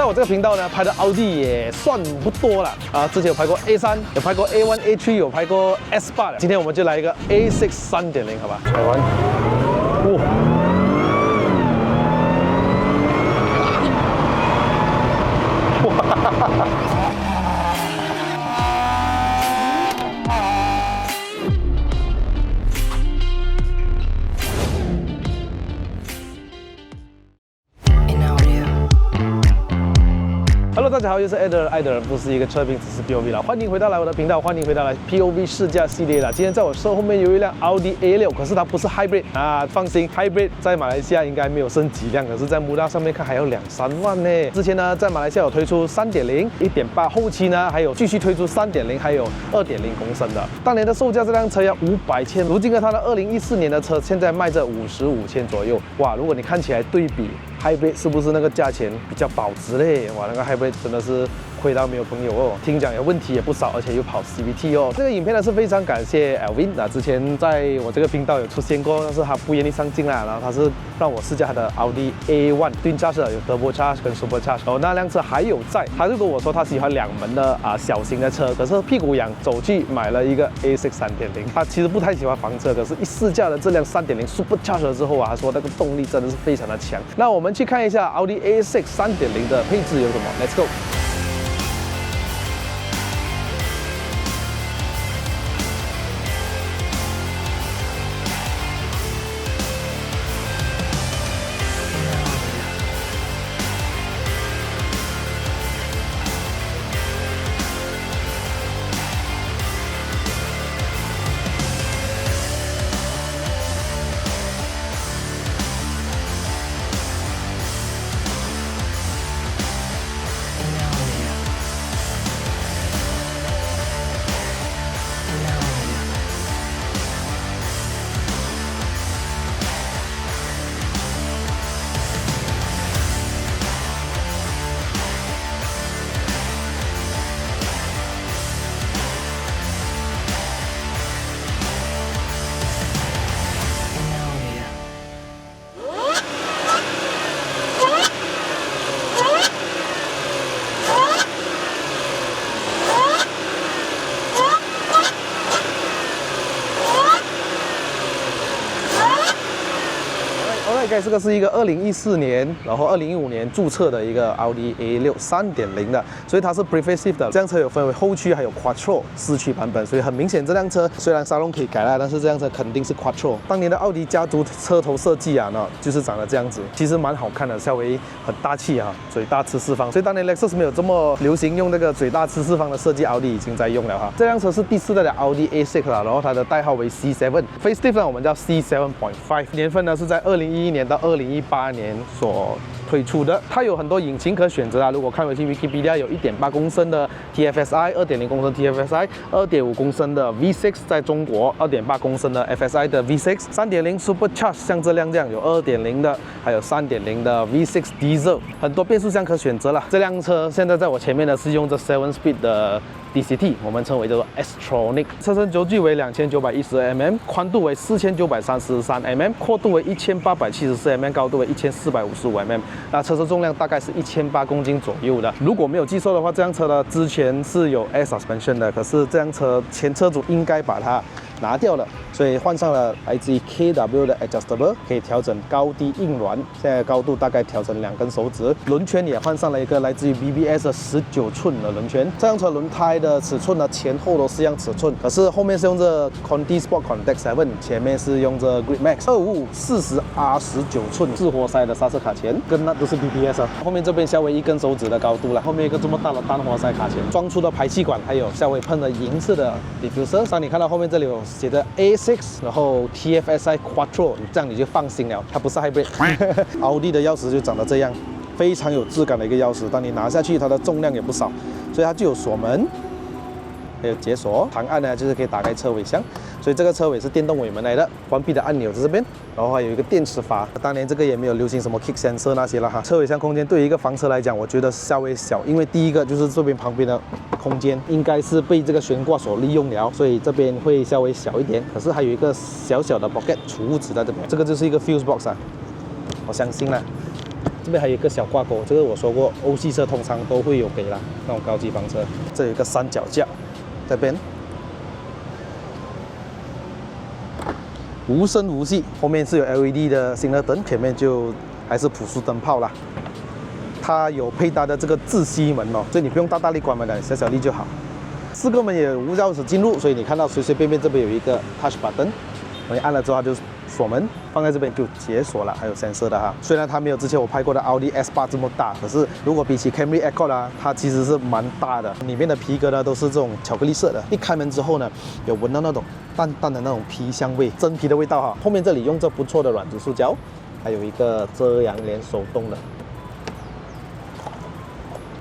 在我这个频道呢，拍的奥迪也算不多了啊。之前有拍过 A3， 有拍过 A1、A3， 有拍过 S8。今天我们就来一个 A6 3.0， 好吧？台湾，Hello， 大家好，又是艾德爱的人不是一个车评，只是 POV 了。欢迎回到我的频道，欢迎回到POV 试驾系列了。今天在我身后面有一辆奥迪 A6， 可是它不是 Hybrid 啊，放心 ，Hybrid 在马来西亚应该没有剩几辆，可是在MUDA上面看还有2、3万呢。之前呢，在马来西亚有推出3.0、1.8， 后期呢还有继续推出3.0， 还有2.0公升的。当年的售价这辆车要500千，如今呢它的2014年的车现在卖着55千左右。哇，如果你看起来对比 Hybrid 是不是那个价钱比较保值嘞？哇，那个 Hybrid 真的是亏到没有朋友哦。听讲有问题也不少，而且又跑 CVT 哦。这个影片呢是非常感谢 Alvin 啊，之前在我这个频道有出现过，但是他不愿意上镜啦。然后他是让我试驾他的奥迪 A1 Twin Charge 有 Turbo Charge 跟 Super Charge。哦，那辆车还有在，他就跟我说他喜欢2门的小型的车，可是屁股痒，走去买了一个 A6 3.0。他其实不太喜欢房车，可是一试驾了这辆3.0 Super Charge 了之后啊，他说那个动力真的是非常的强。那我们去看一下奥迪 A6 3.0的配置有什么 ，Let's go。这个是一个2014年，然后2015年注册的一个奥迪 A6 3.0的，所以它是 Prefacelift 的。这辆车有分为后驱还有 Quattro 4驱版本，所以很明显这辆车虽然沙龙可以改了，但是这辆车肯定是 Quattro。当年的奥迪家族车头设计啊，就是长得这样子，其实蛮好看的，稍微很大气啊，嘴大吃四方。所以当年 Lexus 没有这么流行用那个嘴大吃四方的设计，奥迪已经在用了哈。这辆车是第4代的奥迪 A6 了，然后它的代号为 C7，Facelift 呢我们叫 C7.5， 年份呢是在2011年到2018年所推出的。它有很多引擎可选择啊，如果看回去 Wikipedia 有 1.8 公升的 TFSI， 2.0 公升 TFSI， 2.5 公升的 V6 在中国， 2.8 公升的 FSI 的 V6， 3.0 Super Charge 像这辆这样有 2.0 的，还有 3.0 的 V6 Diesel， 很多变速箱可选择了。这辆车现在在我前面的是用这 7-speed 的DCT， 我们称为叫做 S-tronic， 车身轴距为2912mm， 宽度为4933mm， 阔度为1874mm， 高度为1455mm。那车身重量大概是1800公斤左右的。如果没有记错的话，这辆车呢之前是有 Air Suspension 的，可是这辆车前车主应该把它拿掉了，所以换上了来自于 KW 的 Adjustable， 可以调整高低硬软，现在高度大概调成2根手指。轮圈也换上了一个来自于 BBS 的19寸的轮圈。这辆车轮胎的尺寸呢，前后都是一样尺寸，可是后面是用这 Conti Sport Contact 7， 前面是用这 Grip Max 255 40R19寸自活塞的刹车卡钳，跟那都是 BBS 啊。后面这边稍微1根手指的高度了，后面一个这么大的单活塞卡钳，装出的排气管，还有稍微喷的银色的 diffuser。当你看到后面这里有写着 A6， 然后 TFSI Quattro， 这样你就放心了，它不是 Hybrid。奥迪的钥匙就长得这样，非常有质感的一个钥匙，当你拿下去，它的重量也不少，所以它就有锁门，还有解锁。长按呢就是可以打开车尾箱，所以这个车尾是电动尾门来的。关闭的按钮在这边，然后还有一个电池阀。当年这个也没有流行什么 kick sensor 那些了哈。车尾箱空间对于一个房车来讲，我觉得稍微小，因为第一个就是这边旁边的空间应该是被这个悬挂所利用了，所以这边会稍微小一点。可是还有一个小小的 pocket 储物纸在这边，这个就是一个 fuse box 啊，我相信啦。这边还有一个小挂钩，这个我说过，欧系车通常都会有给啦，那种高级房车。这有一个三脚架，这边无声无息，后面是有 LED 的行车灯，前面就还是普速灯泡啦。它有配搭的这个自吸门哦，所以你不用大力关门的，小力就好。4个门也无钥匙进入，所以你看到随便这边有一个 touch button， 你按了之后它就锁门，放在这边就解锁了，还有 sensor 的哈。虽然它没有之前我拍过的奥迪 S8 这么大，可是如果比起 Camry Accord 啊，它其实是蛮大的。里面的皮革呢都是这种巧克力色的，一开门之后呢，有闻到那种淡淡的那种皮香味，真皮的味道哈。后面这里用着不错的软质塑胶，还有一个遮阳帘手动的。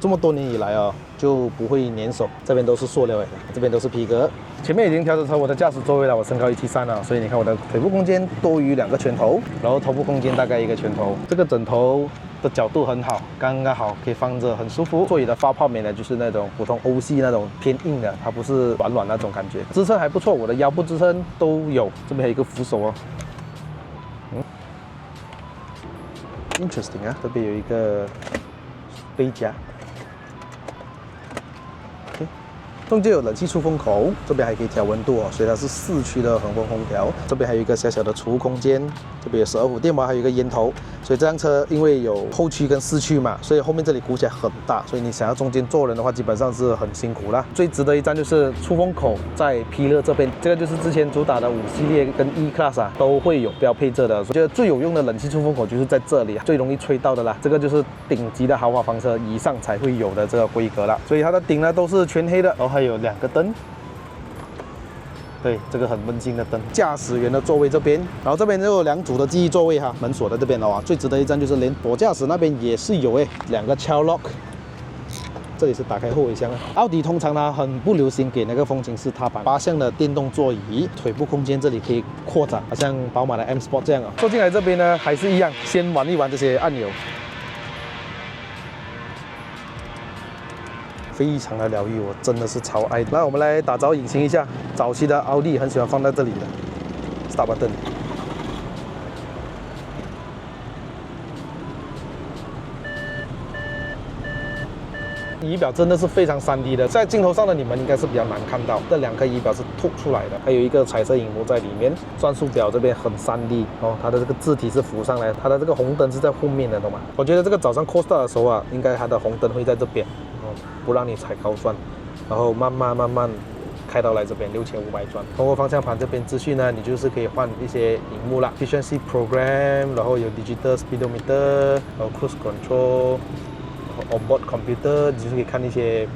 这么多年以来啊，就不会粘手，这边都是塑料的，这边都是皮革。前面已经调整成我的驾驶座位了，我身高173了，所以你看我的腿部空间多于2个拳头，然后头部空间大概1个拳头。这个枕头的角度很好，刚刚好可以放着，很舒服。座椅的发泡棉呢，就是那种普通欧系那种偏硬的，它不是软那种感觉。支撑还不错，我的腰部支撑都有，这边还有一个扶手哦。Interesting 啊，这边有一个杯夹。中间有冷气出风口，这边还可以调温度哦，所以它是4区的恒温空调。这边还有一个小小的储物空间，这边有12伏电毛，还有一个烟头。所以这辆车因为有后驱跟4驱嘛，所以后面这里鼓起来很大，所以你想要中间坐人的话，基本上是很辛苦啦。最值得一赞就是出风口在 P 乐这边，这个就是之前主打的5系列跟 E Class 啊都会有标配着的。我觉得最有用的冷气出风口就是在这里，最容易吹到的啦。这个就是顶级的豪华房车以上才会有的这个规格啦。所以它的顶呢都是全黑的，然后还有2个灯。对，这个很温馨的灯。驾驶员的座位这边，然后这边就有2组的记忆座位哈，门锁在这边的哇。最值得一赞就是连左驾驶那边也是有2个 child lock。这里是打开后备箱啊。奥迪通常呢很不流行给那个风琴式踏板，8项的电动座椅，腿部空间这里可以扩展，好像宝马的 M Sport 这样啊。坐进来这边呢还是一样，先玩一玩这些按钮。非常的疗愈，我真的是超爱的。那我们来打着引擎一下，早期的奥迪很喜欢放在这里的 Start Button。仪表真的是非常3D 的，在镜头上的你们应该是比较难看到，这2颗仪表是凸出来的，还有一个彩色萤幕在里面。转速表这边很3D 哦，它的这个字体是浮上来，它的这个红灯是在后面的，懂吗？我觉得这个早上 cold start 的时候啊，应该它的红灯会在这边。不让你踩高转，然后慢慢开到来这边6500转。通过方向盘这边资讯呢，你就是可以换一些荧幕啦 ，Efficiency Program， 然后有 Digital Speedometer， 然后 Cruise Control， 然后 Onboard Computer， 你就是可以看一些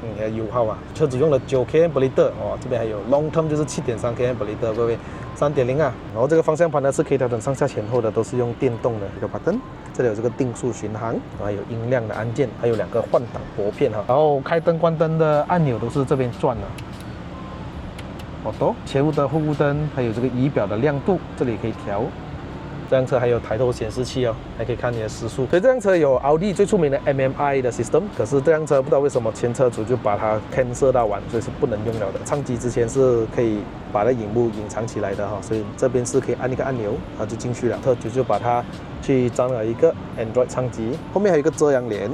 你的油耗啊。车子用了9 km per liter， 哦，这边还有 Long Term 就是7.3 km per liter， 各位3.0啊。然后这个方向盘呢是可以调整上下前后的，都是用电动的一个 button。这里有这个定速巡航，还有音量的按键，还有2个换挡拨片哈。然后开灯关灯的按钮都是这边转的。Auto， 前雾灯、后雾灯，还有这个仪表的亮度，这里可以调。这辆车还有抬头显示器哦，还可以看你的时速。所以这辆车有奥迪最出名的 MMI 的 system， 可是这辆车不知道为什么前车主就把它 cancel 到完，所以是不能用了的。唱机之前是可以把那荧幕隐藏起来的哈，所以这边是可以按一个按钮，它就进去了。车主就把它去装了一个 Android 唱机，后面还有一个遮阳帘，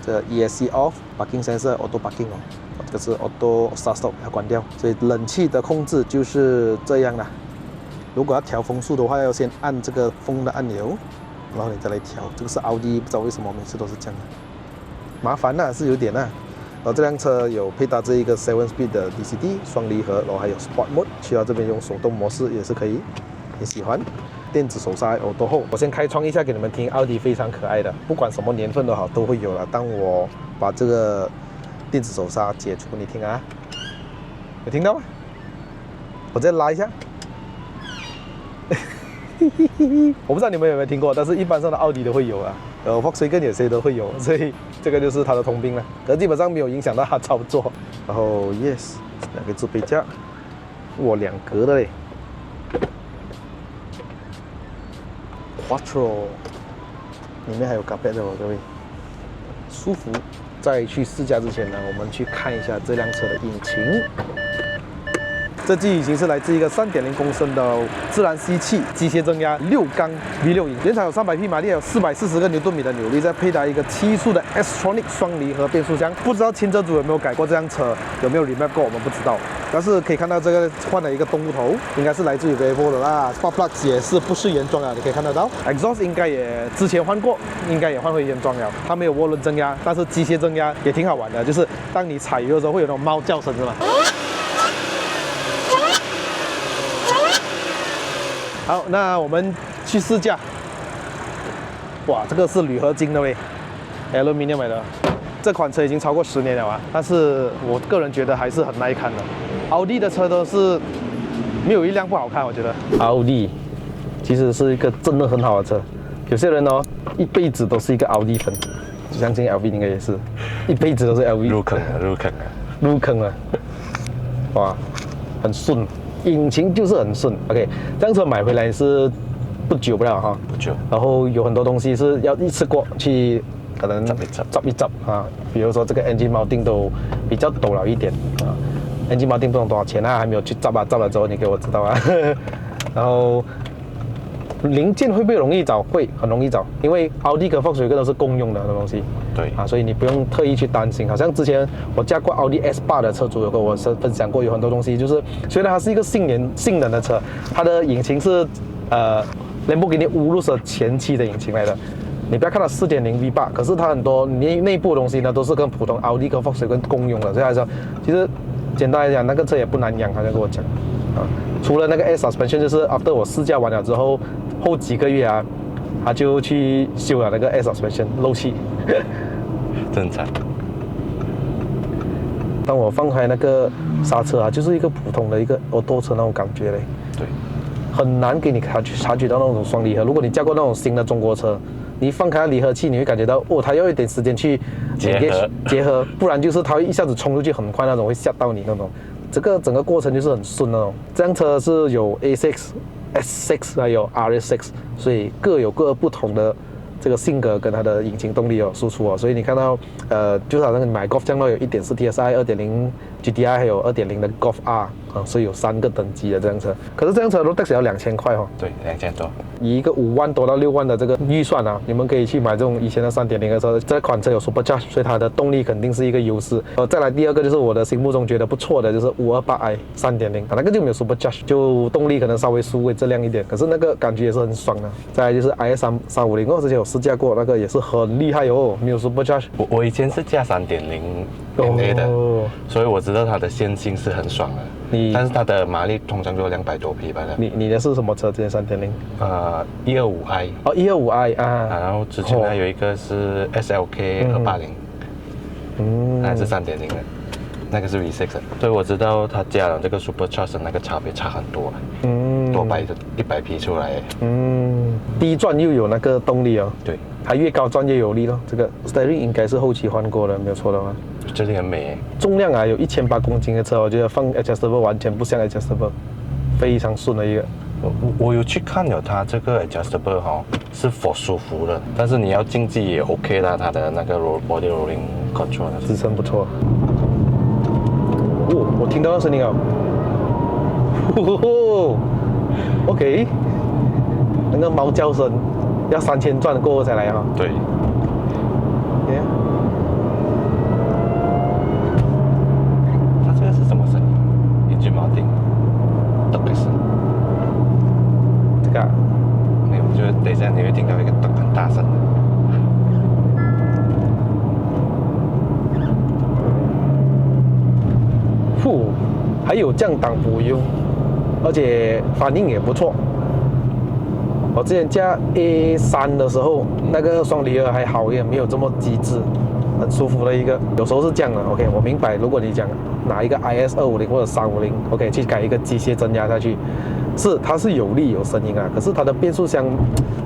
这 ESC off、Parking sensor、Auto Parking 哦，这个是 Auto Start Stop 要关掉。所以冷气的控制就是这样啦。如果要调风速的话，要先按这个风的按钮，然后你再来调。这个是奥迪，不知道为什么每次都是这样的，麻烦呐，是有点呐。然后这辆车有配搭这一个 7-speed 的 DCT 双离合，然后还有 Sport Mode， 去到这边用手动模式也是可以，也喜欢。电子手刹耳朵后，我先开窗一下给你们听，奥迪非常可爱的，不管什么年份都好，都会有了。当我把这个电子手刹解除，你听啊，有听到吗？我再拉一下。我不知道你们有没有听过，但是一般上的奥迪都会有啊，Volkswagen 有些都会有，所以这个就是它的通病了。可基本上没有影响到它操作。然后 Yes， 2个置杯架，哇，2格的嘞。Quattro， 里面还有 carpet 的哦，各位，舒服。在去试驾之前呢，我们去看一下这辆车的引擎。这记忆引擎是来自一个3.0公升的自然吸气机械增压6缸 V6 引，原厂有300匹马力，有440个牛顿米的扭力，再配搭一个7速的 S-Tronic 双离合变速箱。不知道前车主有没有改过这辆车，有没有 remap 过，我们不知道。但是可以看到这个换了一个动物头，应该是来自于 Volvo 的啦。Spark Plugs 也是不是原装啊，你可以看得到。Exhaust 应该也之前换过，应该也换回原装了。它没有涡轮增压，但是机械增压也挺好玩的，就是当你踩油的时候会有那种猫叫声，是吧？好，那我们去试驾。哇，这个是铝合金的喂 ，Aluminium 的。这款车已经超过10年了啊，但是我个人觉得还是很耐看的。奥迪的车都是没有一辆不好看，我觉得。奥迪其实是一个真的很好的车，有些人哦一辈子都是一个奥迪粉，相信 LV 应该也是，一辈子都是 LV。入坑了，入坑了，入坑了。哇，很顺。引擎就是很顺 ，OK， 这辆车买回来是不久不了哈，不久，然后有很多东西是要一次过去，可能執一執啊，比如说这个 engine mounting 都比较陡了一点啊 ，engine mounting 不懂多少钱啊，还没有去執啊，執了之后你给我知道啊，然后零件会不会容易找？会，很容易找，因为奥迪跟 Volkswagen 都是共用的东西。对啊，所以你不用特意去担心。好像之前我驾过奥迪 S8 的车主有跟我分享过，有很多东西就是虽然它是一个性能的车，它的引擎是Lamborghini Urus 前期的引擎来的。你不要看它4.0 V8，可是它很多内部的东西呢都是跟普通奥迪跟 Volkswagen 共用的。所以来说，其实简单来讲，那个车也不难养，他就跟我讲啊。除了那个 Air Suspension， 就是 after 我试驾完了之后，后几个月啊，他就去修了那个 Air Suspension 漏气。正常。当我放开那个刹车啊，就是一个普通的一个auto车那种感觉嘞。对。很难给你察觉到那种双离合。如果你驾过那种新的中国车，你放开离合器，你会感觉到哦，它要一点时间去结合，不然就是它会一下子冲出去很快那种，会吓到你那种。这个整个过程就是很顺那种。这辆车是有 A6、S6 还有 RS6， 所以各有各不同的这个性格跟它的引擎动力输出所以你看到就是好像你买 Golf 这样有 1.4 TSI、2.0 GTI 还有2.0的 Golf R 所以有3个等级的这辆车。可是这辆车 Road Tax 要2000块哦。对，2000多。以一个5万多到6万的这个预算啊，你们可以去买这种以前的3.0的车。这款车有 Supercharge， 所以它的动力肯定是一个优势。再来第二个就是我的心目中觉得不错的，就是 528i 3.0，那个就没有 Supercharge， 就动力可能稍微质量一点，可是那个感觉也是很爽的。再来就是 IS350哦，之前有试驾过，那个也是很厉害哦，没有 Supercharge。我以前是驾3.0 NA 的，所以我知道它的线性是很爽的。但是它的马力通常就200多匹吧的。你的是什么车？之前3.0？125i。哦，125i 啊。然后之前还有一个是 SLK 280，还是3.0的，那个是 V6 的。所以我知道它加了这个 Supercharge 那个差别差很多，多100匹出来。低转又有那个动力哦。对。它越高转越有力咯。这个 Steering 应该是后期换过的，没有错的话。这里很美。重量啊，有1800公斤的车，我觉得放 Adjustable 完全不像 Adjustable， 非常顺的一个。我有去看了它这个 Adjustable 是 for 舒服的，但是你要竞技也 OK 啦，它的那个 Body Rolling Control 支撑不错。哦，我听到那声音啊。OK， 那个猫叫声要3000转过后才来哈。对。它这个是什么声音 ？Engine mounting， 特别是这个没有，就是等一下你会听到一个很大声的。还有降档补油，而且反应也不错。我之前驾 A3 的时候，那个双离合还好一点，没有这么机智，很舒服的一个。有时候是这样的 ，OK， 我明白。如果你讲拿一个 IS250 或者350 ，OK， 去改一个机械增压下去，它是有力有声音啊，可是它的变速箱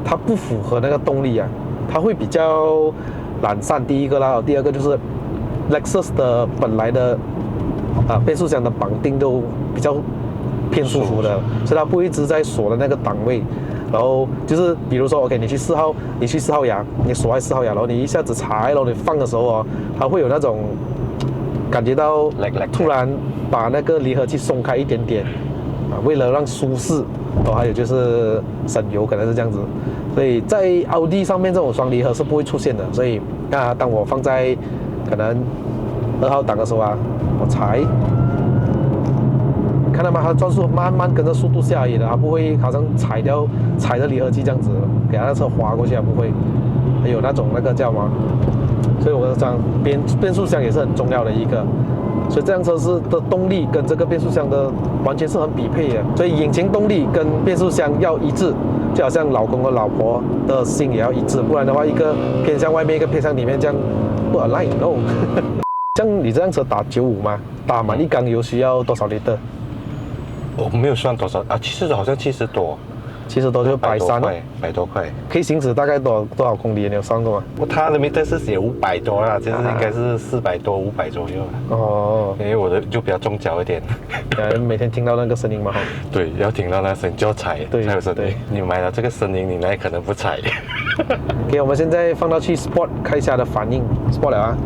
它不符合那个动力啊，它会比较懒散。第一个啦，第二个就是 Lexus 的本来的变速箱的绑定都比较偏舒服的，所以它不会一直在锁的那个档位。然后就是比如说 ，OK， 你去4号牙，你锁在4号牙，然后你一下子踩，然后你放的时候哦，它会有那种感觉到 Lag 突然把那个离合器松开一点点啊，为了让舒适，还有就是省油，可能是这样子。所以在奥迪上面这种双离合是不会出现的。所以当我放在可能2号档的时候啊，我踩。看到吗？它转速慢慢跟着速度下移的，它不会好像踩着离合器这样子，给它的车滑过去啊，不会。还有那个叫什么？所以我讲变速箱也是很重要的一个。所以这辆车的动力跟这个变速箱的完全是很匹配的。所以引擎动力跟变速箱要一致，就好像老公和老婆的心也要一致，不然的话一个偏向外面，一个偏向里面，这样不 align no。像你这辆车打95吗？打满一缸油需要多少litre？我没有算多少啊，其实好像70多，70多就130，100多块，可以行驶大概多少公里？你有算过吗？它的 meter 是写500多啦，其实应该是400多、500左右啦。哦，因为我的就比较重脚一点，每天听到那个声音嘛，对，要听到那声就要踩，才有声音。你买了这个声音，你哪可能不踩？OK， 我们现在放到去 Sport 看一下的反应 ，Sport 了啊。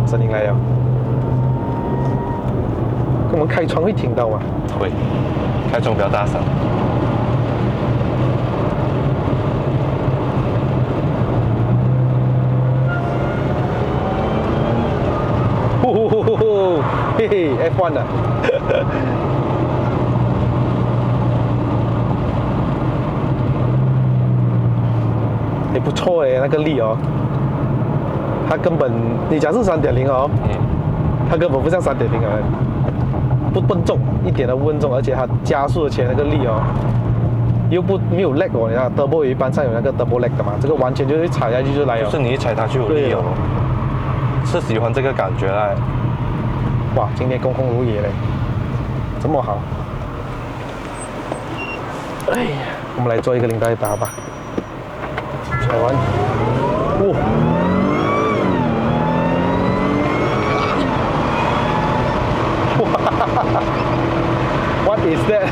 声音来了，我们开窗会听到吗？会，开窗比较大声。嘿嘿 ，F1 的。也不错哎，那个力哦。它根本，你讲是3.0哦，它根本不像3.0啊，不笨重，一点都不笨重，而且它加速的前那个力哦，又没有 lag 哦，你看 Turbo 一般上有那个 double lag 的嘛，这个完全就是踩下去就来了。就是你一踩它就有力哦，是喜欢这个感觉啦。哇，今天公公如也嘞，这么好。哎呀，我们来做一个0-100吧，踩完，What is that？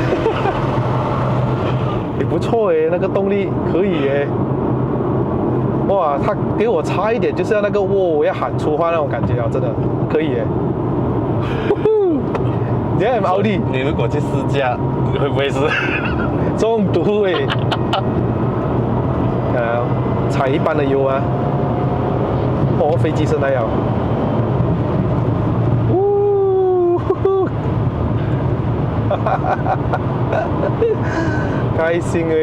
也不错哎，那个动力可以哎。哇，他给我差一点就是要那个我要喊出话那种感觉啊，真的可以哎。你看奥迪，你如果去试驾，你会不会是中毒哎？踩一般的油啊，飞机声来了。开心哎！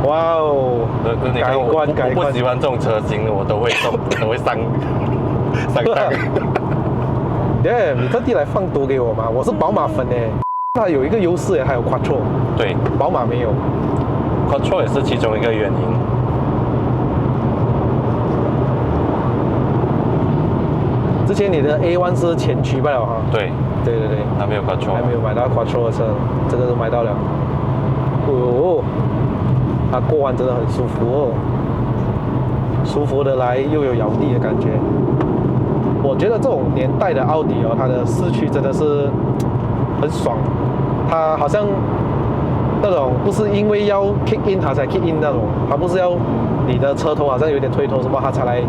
哇哦！改观！我不喜欢这种车型的，我都会上当。你特地来放多给我吗？我是宝马粉哎。它有一个优势哎，还有 Quattro。对，宝马没有。Quattro 也是其中一个原因。之前你的 A1 是前驱罢了哈。对。还没有 Quattro， 还没有买到 Quattro 的车，这个都买到了。哦，它过弯真的很舒服哦，舒服的来又有摇地的感觉。我觉得这种年代的奥迪哦，它的四驱真的是很爽，它好像那种不是因为要 kick in 它才 kick in 那种，它不是要你的车头好像有点推头什么它才来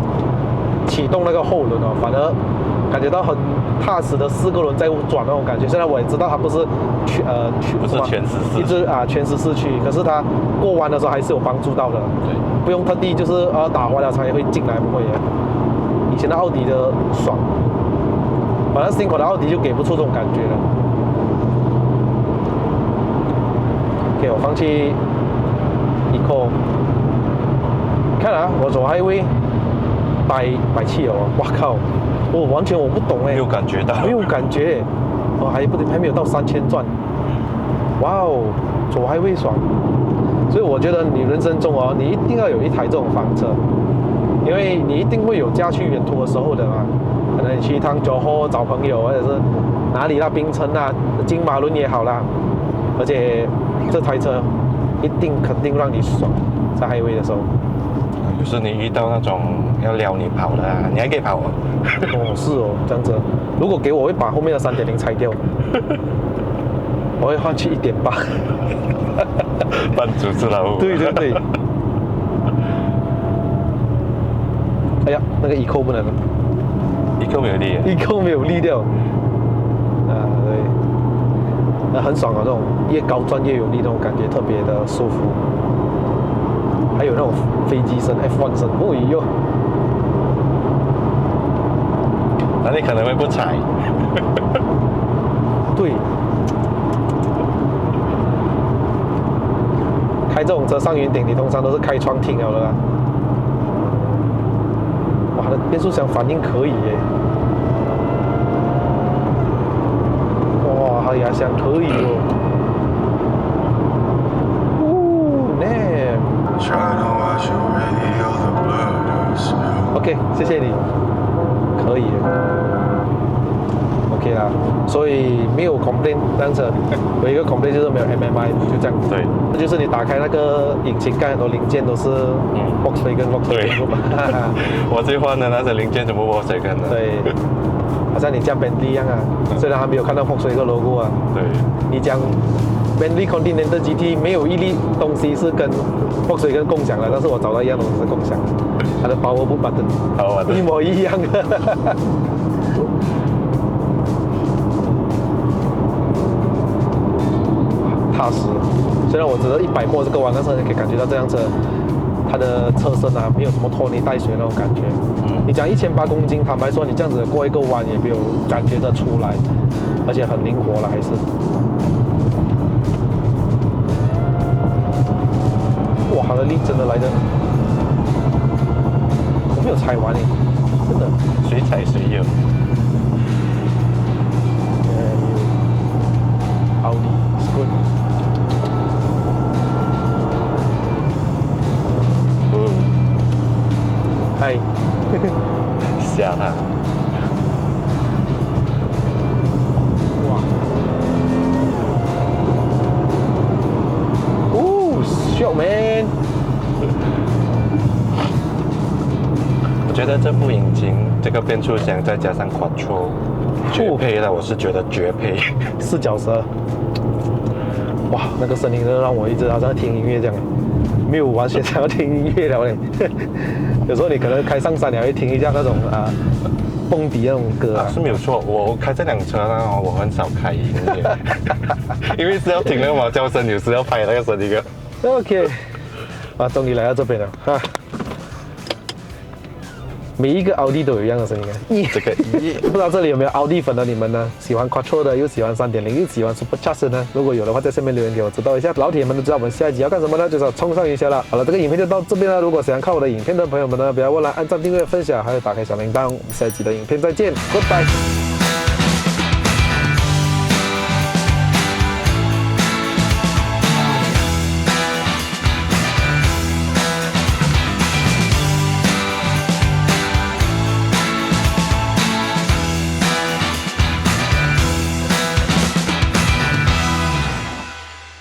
启动那个后轮哦，反而感觉到很踏实的4个轮在转那种感觉。虽然我也知道它不是全时四驱，一直全时四驱，可是它过弯的时候还是有帮助到的。对，不用特地就是打弯了才会进来，不会的。以前的奥迪的爽，反正新款的奥迪就给不出这种感觉了。OK， 我放弃 Eco， 看我走 Highway 170哦，哇靠！完全我不懂哎，没有感觉到，没有感觉，还没有到3000转，哇哦，走还会爽，所以我觉得你人生中你一定要有一台这种房车，因为你一定会有驾去远途的时候的嘛，可能你去一趟酒后找朋友，或者是哪里槟城金马仑也好啦，而且这台车肯定让你爽，在highway的时候。有时你遇到那种要撩你跑的你还可以跑是哦，这样子。如果给我会把后面的3.0拆掉，我会换去1.8。扮猪吃老虎。对对对。哎呀，那个eco不能了，eco 没有力，eco 没有力掉。啊，对，那很爽啊，这种越高转越有力那种感觉，特别的舒服。还有那种飞机声 F1 声，哦哟。那你可能会不踩。对。开这种车上云顶，你通常都是开窗停了的啦。哇，它的变速箱反应可以耶！哇，它压箱可以哦。OK， 谢谢你，可以 ，OK 啦，所以没有 complain 这辆车，有一个 complain 就是没有 MMI， 就这样。对，那就是你打开那个引擎盖，很多零件都是 Volkswagen。对，我最换的那些零件全部 Volkswagen 的。对，好像你讲 Bentley 一样啊，虽然还没有看到 Volkswagen logo 啊。对。你讲 Bentley Continental GT 没有一粒东西是跟Volkswagen共享的，但是我找到一样东西是共享的，它的 power button 一模一样的。踏实，虽然我只是100过这个弯，但是你可以感觉到这辆车它的车身啊没有什么拖泥带水那种感觉。你讲1800公斤，坦白说你这样子过一个弯也没有感觉得出来，而且很灵活了还是。哇，它的力真的来的，我没有踩完耶，真的。谁踩谁有。Audi is good。嗨。吓他。哇。Shock man。我觉得这部引擎，这个变速箱再加上 Quattro， 绝配了，我是觉得绝配。4脚蛇。哇，那个声音真的让我一直好像听音乐这样，没有完全想要听音乐了嘞。有时候你可能开上山，你还会听一下那种蹦迪那种歌啊。是没有错，我开这辆车呢，我很少开音乐，因为是要听那个马叫声，有时要拍那个声音。OK， 终于来到这边了啊！每一个奥迪都有一样的声音。这个不知道这里有没有奥迪粉的你们呢？喜欢 Quattro 的，又喜欢3.0，又喜欢 Supercharger 呢？如果有的话，在下面留言给我知道一下。老铁们都知道我们下一集要干什么呢？就是要冲上云霄了。好了，这个影片就到这边了。如果喜欢看我的影片的朋友们呢，不要忘了按赞、订阅、分享，还有打开小铃铛。我们下一集的影片再见 ，Goodbye。